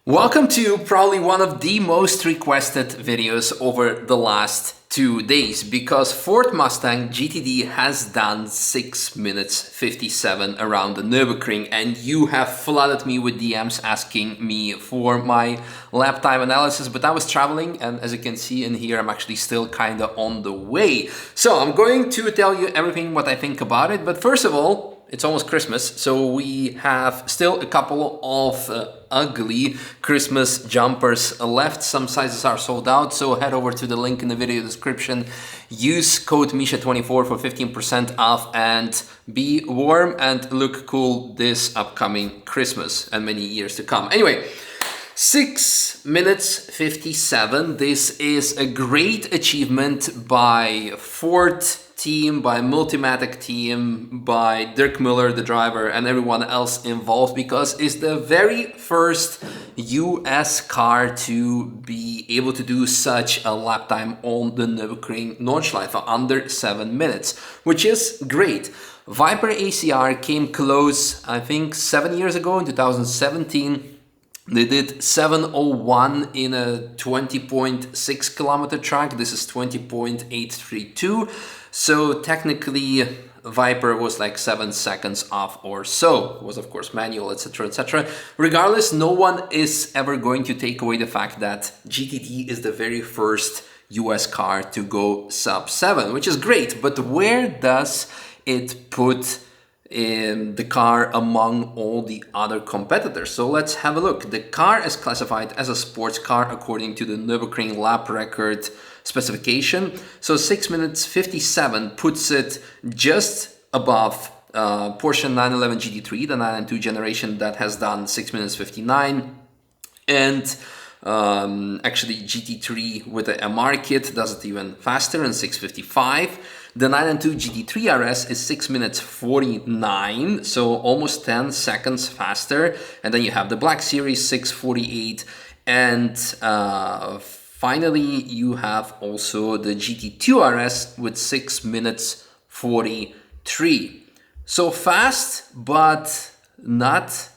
Welcome to probably one of the most requested videos over the last 2 days, because Ford Mustang GTD has done 6 minutes 57 around the Nürburgring, and you have flooded me with DMs asking me for my lap time analysis, but I was traveling, and as you can see in here, I'm actually still kind of on the way. So I'm going to tell you everything what I think about it, but first of all, it's almost Christmas, so we have still a couple of ugly Christmas jumpers left. Some sizes are sold out, so head over to the link in the video description. Use code Misha24 for 15% off and be warm and look cool this upcoming Christmas and many years to come. Anyway, 6 minutes 57. This is a great achievement by Ford team, by Multimatic team, by Dirk Muller, the driver, and everyone else involved, because it's the very first US car to be able to do such a lap time on the Nürburgring Nordschleife under 7 minutes, which is great. Viper ACR came close, I think 7 years ago in 2017. They did 7:01 in a 20.6 kilometer track. This is 20.832. So technically Viper was like 7 seconds off or so. It was of course manual, etc, etc. Regardless, no one is ever going to take away the fact that GTD is the very first US car to go sub 7, which is great. But where does it put in the car among all the other competitors? So let's have a look. The car is classified as a sports car according to the Nürburgring lap record specification. So 6 minutes 57 puts it just above Porsche 911 GT3, the 992 generation that has done 6 minutes 59, and actually GT3 with the MR kit does it even faster in 6:55. The 992 GT3 RS is 6 minutes 49, so almost 10 seconds faster. And then you have the Black Series 6:48, and finally you have also the GT2 RS with 6 minutes 43. So fast, but not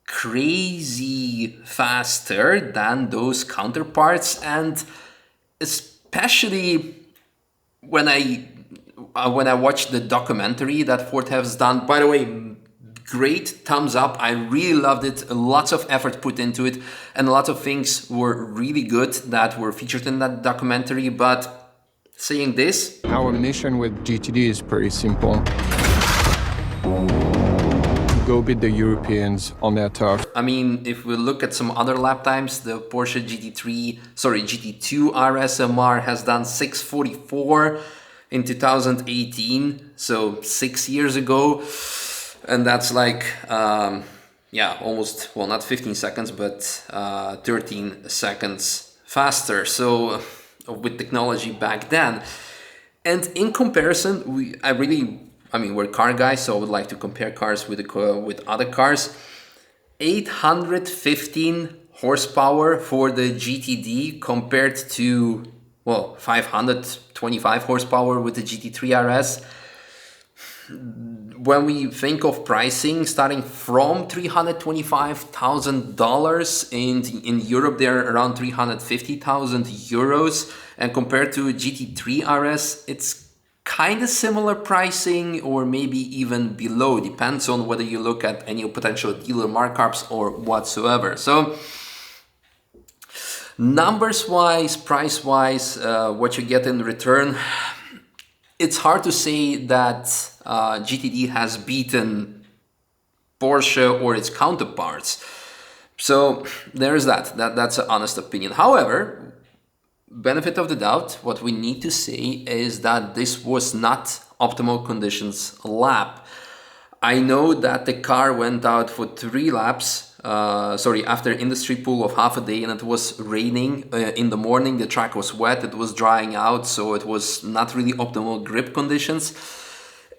crazy faster than those counterparts. And especially when I watched the documentary that Ford has done, by the way, great thumbs up. I really loved it. Lots of effort put into it, and a lot of things were really good that were featured in that documentary. But saying this, our mission with GTD is pretty simple. Go beat the Europeans on their turf. I mean, if we look at some other lap times, the Porsche GT2 RS MR has done 6:44 in 2018, so 6 years ago, and that's like almost, well, not 15 seconds, but 13 seconds faster, so with technology back then. And in comparison, we're car guys, so I would like to compare cars with other cars. 815 horsepower for the GTD compared to, well, 525 horsepower with the GT3 RS. When we think of pricing, starting from $325,000 in Europe, they're around 350,000 euros, and compared to GT3 RS, it's kind of similar pricing, or maybe even below. Depends on whether you look at any potential dealer markups or whatsoever. So numbers wise, price wise, what you get in return, it's hard to say that GTD has beaten Porsche or its counterparts. So there's that's an honest opinion. However, benefit of the doubt, what we need to say is that this was not optimal conditions lap. I know that the car went out for 3 laps, after industry pool of half a day, and it was raining in the morning. The track was wet, it was drying out, so it was not really optimal grip conditions.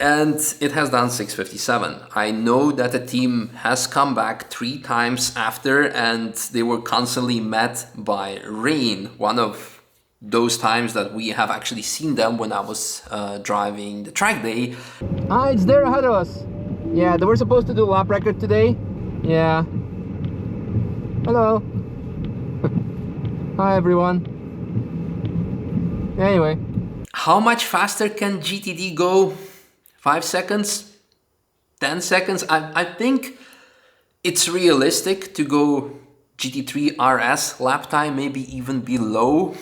And it has done 6:57. I know that the team has come back 3 times after, and they were constantly met by rain. One of those times that we have actually seen them when I was driving the track day. It's there ahead of us. Yeah, they were supposed to do a lap record today. Yeah. Hello. Hi everyone. Anyway. How much faster can GTD go? 5 seconds? 10 seconds? I think it's realistic to go GT3 RS lap time, maybe even below.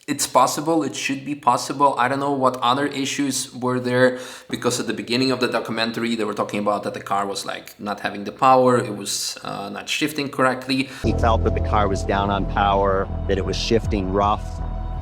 It's possible, it should be possible. I don't know what other issues were there, because at the beginning of the documentary they were talking about that the car was like not having the power, it was not shifting correctly. He felt that the car was down on power, that it was shifting rough,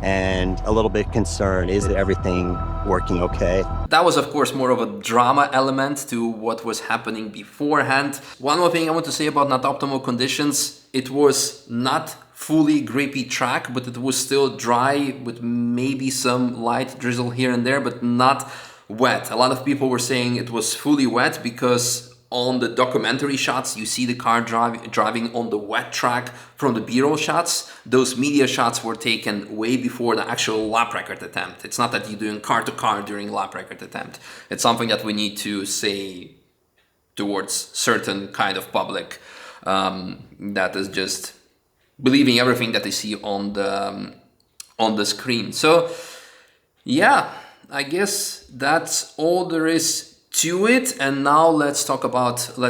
and a little bit concerned, is everything working okay? That was of course more of a drama element to what was happening beforehand. One more thing I want to say about not optimal conditions, it was not fully grippy track, but it was still dry with maybe some light drizzle here and there, but not wet. A lot of people were saying it was fully wet because on the documentary shots you see the car driving on the wet track. From the B-roll shots, those media shots were taken way before the actual lap record attempt. It's not that you're doing car to car during lap record attempt. It's something that we need to say towards certain kind of public that is just believing everything that they see on the screen. So yeah, I guess that's all there is to it. And now let's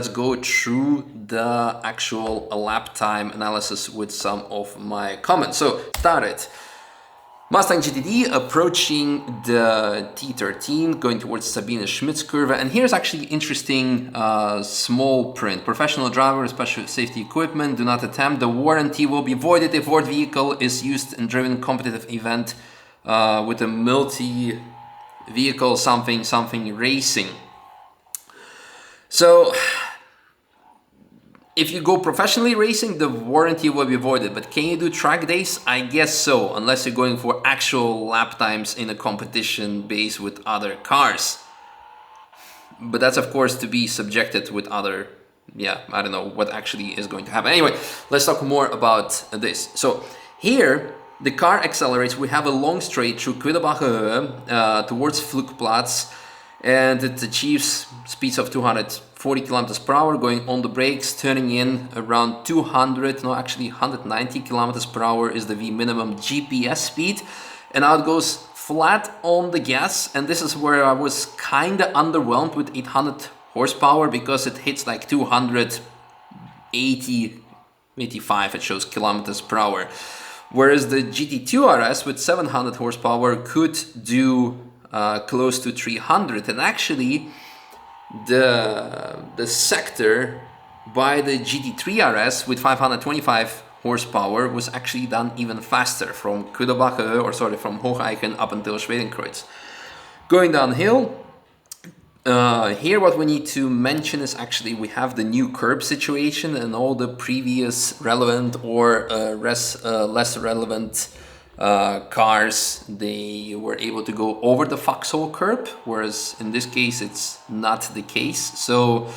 go through the actual lap time analysis with some of my comments. So started. Mustang GTD approaching the T13, going towards Sabine Schmidt's curve. And here's actually interesting small print. Professional driver, special safety equipment, do not attempt. The warranty will be voided if your vehicle is used in driven competitive event with a multi-vehicle something racing. So if you go professionally racing, the warranty will be voided, but can you do track days? I guess so, unless you're going for actual lap times in a competition base with other cars. But that's of course to be subjected with other, I don't know what actually is going to happen. Anyway, let's talk more about this. So here, the car accelerates. We have a long straight through Quidderbacher Höhe towards Flugplatz, and it achieves speeds of 240 kilometers per hour, going on the brakes, turning in around 190 kilometers per hour is the V minimum GPS speed, and now it goes flat on the gas. And this is where I was kind of underwhelmed with 800 horsepower, because it hits like 285, it shows kilometers per hour, whereas the GT2 RS with 700 horsepower could do close to 300. And actually the sector by the GT3 RS with 525 horsepower was actually done even faster from from Hocheichen up until Schwedenkreuz. Going downhill, here what we need to mention is actually we have the new curb situation, and all the previous relevant or less relevant cars, they were able to go over the foxhole curb, whereas in this case it's not the case. So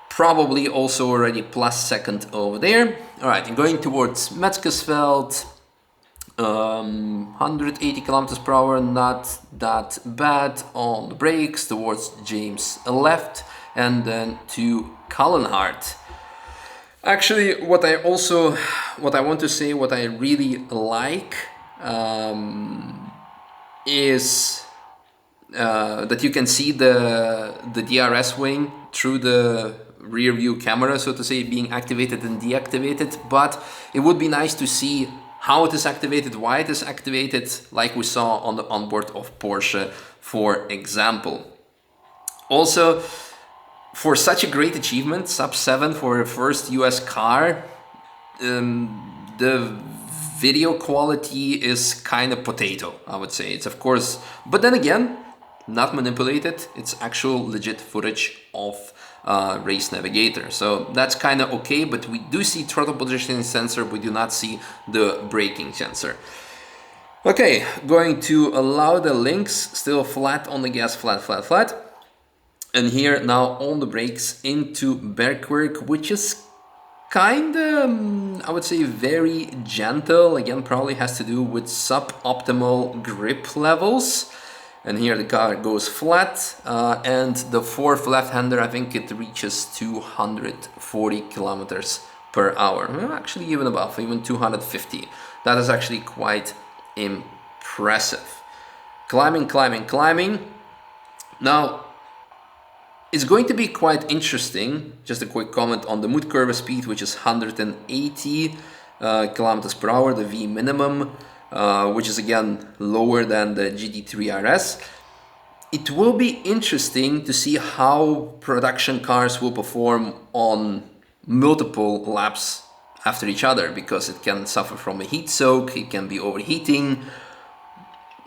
probably also already plus second over there. All right, and going towards Metzgersfeld, 180 kilometers per hour, not that bad on the brakes, towards James left, and then to Kallenhardt. Actually, what I want to say, what I really like is that you can see the DRS wing through the rear view camera, so to say, being activated and deactivated. But it would be nice to see how it is activated, why it is activated, like we saw on the onboard of Porsche, for example. Also, for such a great achievement, sub 7 for a first US car, the video quality is kind of potato, I would say. It's of course, but then again, not manipulated. It's actual legit footage of Race Navigator. So that's kind of okay, but we do see throttle positioning sensor. We do not see the braking sensor. Okay, going to allow the links, still flat on the gas, flat. And here now on the brakes into Bergwerk, which is kind of, I would say, very gentle. Again, probably has to do with suboptimal grip levels. And here the car goes flat, and the fourth left-hander, I think it reaches 240 kilometers per hour. Well, actually even above, even 250. That is actually quite impressive. Climbing, climbing, climbing. Now, it's going to be quite interesting. Just a quick comment on the mood curve speed, which is 180 kilometers per hour, the V minimum, which is again lower than the GT3 RS. It will be interesting to see how production cars will perform on multiple laps after each other, because it can suffer from a heat soak, it can be overheating,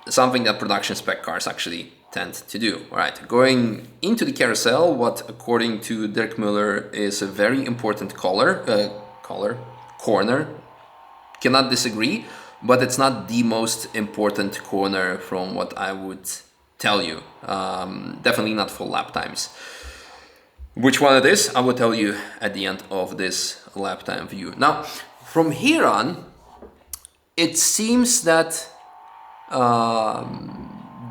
something that production spec cars actually tend to do. All right, going into the carousel, what according to Dirk Muller is a very important corner, cannot disagree, but it's not the most important corner from what I would tell you. Definitely not for lap times. Which one it is, I will tell you at the end of this lap time view. Now, from here on, it seems that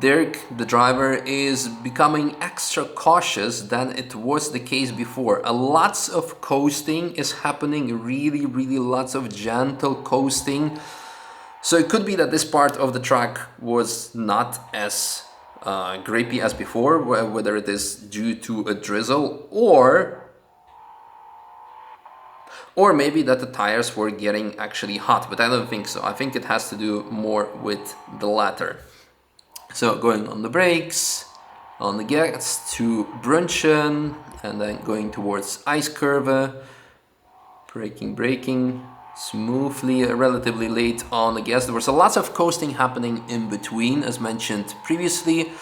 Dirk, the driver, is becoming extra cautious than it was the case before. Lots of coasting is happening, really lots of gentle coasting. So it could be that this part of the track was not as grapey as before, whether it is due to a drizzle or maybe that the tires were getting actually hot, but I don't think so. I think it has to do more with the latter. So going on the brakes, on the gas to Brunchen, and then going towards Ice Curve, braking smoothly, relatively late on the gas. There was a lot of coasting happening in between, as mentioned previously.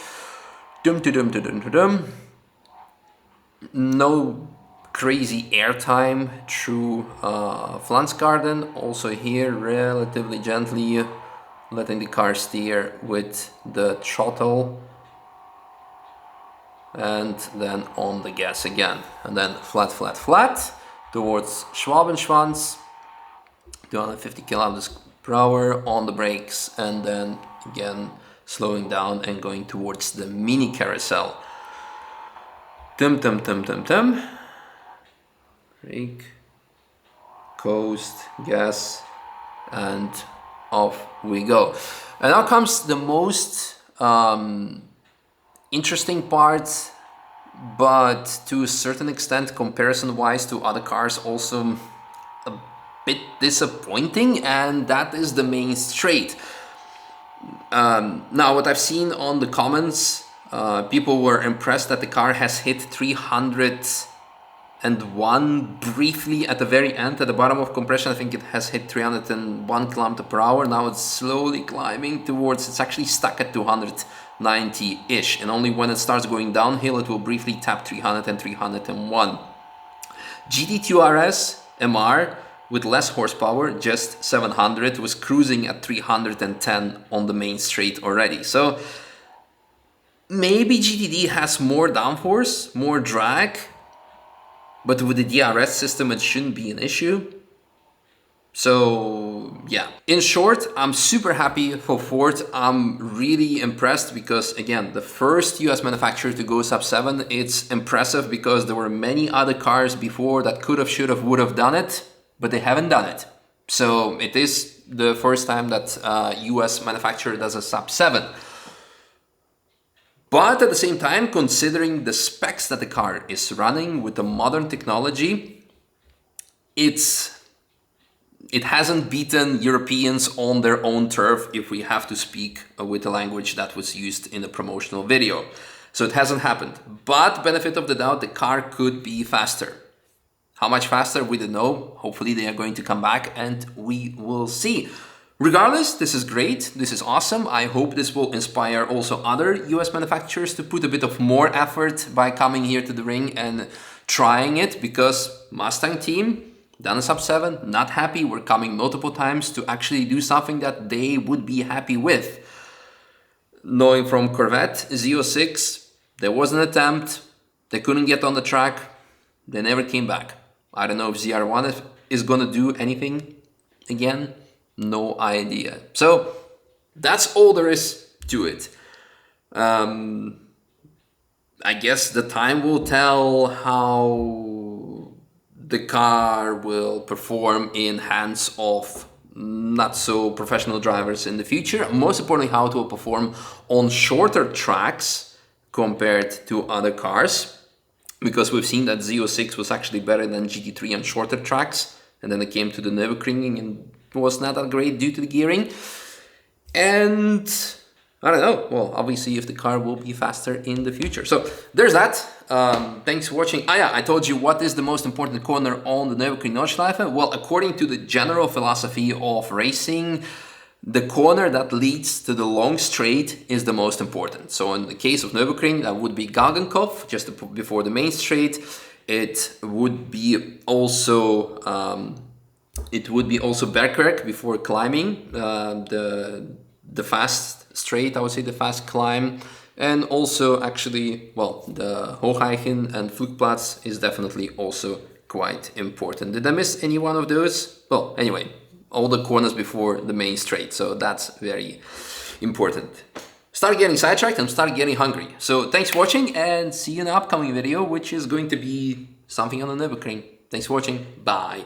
No crazy airtime through Flansgarden. Also here, relatively gently letting the car steer with the throttle, and then on the gas again, and then flat towards Schwabenschwanz, 250 kilometers per hour on the brakes, and then again slowing down and going towards the mini carousel. Brake, coast, gas, and off we go. And now comes the most interesting part, but to a certain extent, comparison-wise to other cars, also a bit disappointing, and that is the main straight. Now, what I've seen on the comments, people were impressed that the car has hit 301 briefly at the very end, at the bottom of compression. I think it has hit 301 kilometers per hour. Now it's slowly climbing towards, it's actually stuck at 290-ish, and only when it starts going downhill it will briefly tap 300 and 301. GT2 RS MR with less horsepower, just 700, was cruising at 310 on the main straight already. So maybe GTD has more downforce, more drag, but with the DRS system it shouldn't be an issue. So yeah, in short, I'm super happy for Ford. I'm really impressed because, again, the first US manufacturer to go sub 7, it's impressive because there were many other cars before that could have, should have, would have done it, but they haven't done it. So it is the first time that US manufacturer does a sub 7. But at the same time, considering the specs that the car is running with the modern technology, it hasn't beaten Europeans on their own turf, if we have to speak with the language that was used in the promotional video. So it hasn't happened. But benefit of the doubt, the car could be faster. How much faster, we don't know. Hopefully they are going to come back and we will see. Regardless, this is great. This is awesome. I hope this will inspire also other US manufacturers to put a bit of more effort by coming here to the ring and trying it, because Mustang team, done a sub 7, not happy. We're coming multiple times to actually do something that they would be happy with. Knowing from Corvette Z06, there was an attempt. They couldn't get on the track. They never came back. I don't know if ZR1 is going to do anything again. No idea. So that's all there is to it. I guess the time will tell how the car will perform in hands of not so professional drivers in the future. Most importantly, how it will perform on shorter tracks compared to other cars, because we've seen that Z06 was actually better than GT3 on shorter tracks, and then it came to the Nürburgring and was not that great due to the gearing. And I don't know, well, obviously if the car will be faster in the future. So there's that. Thanks for watching. Ah yeah, I told you what is the most important corner on the Nürburgring Nordschleife. Well, according to the general philosophy of racing, the corner that leads to the long straight is the most important. So in the case of Nürburgring, that would be Galgenkopf, just before the main straight. It would be also Bergwerk before climbing the fast straight, I would say the fast climb. And also actually, well, the Hocheichen and Flugplatz is definitely also quite important. Did I miss any one of those? Well, anyway, all the corners before the main straight, so that's very important. Start getting sidetracked and start getting hungry. So thanks for watching, and see you in the upcoming video, which is going to be something on the Nürburgring. Thanks for watching, bye.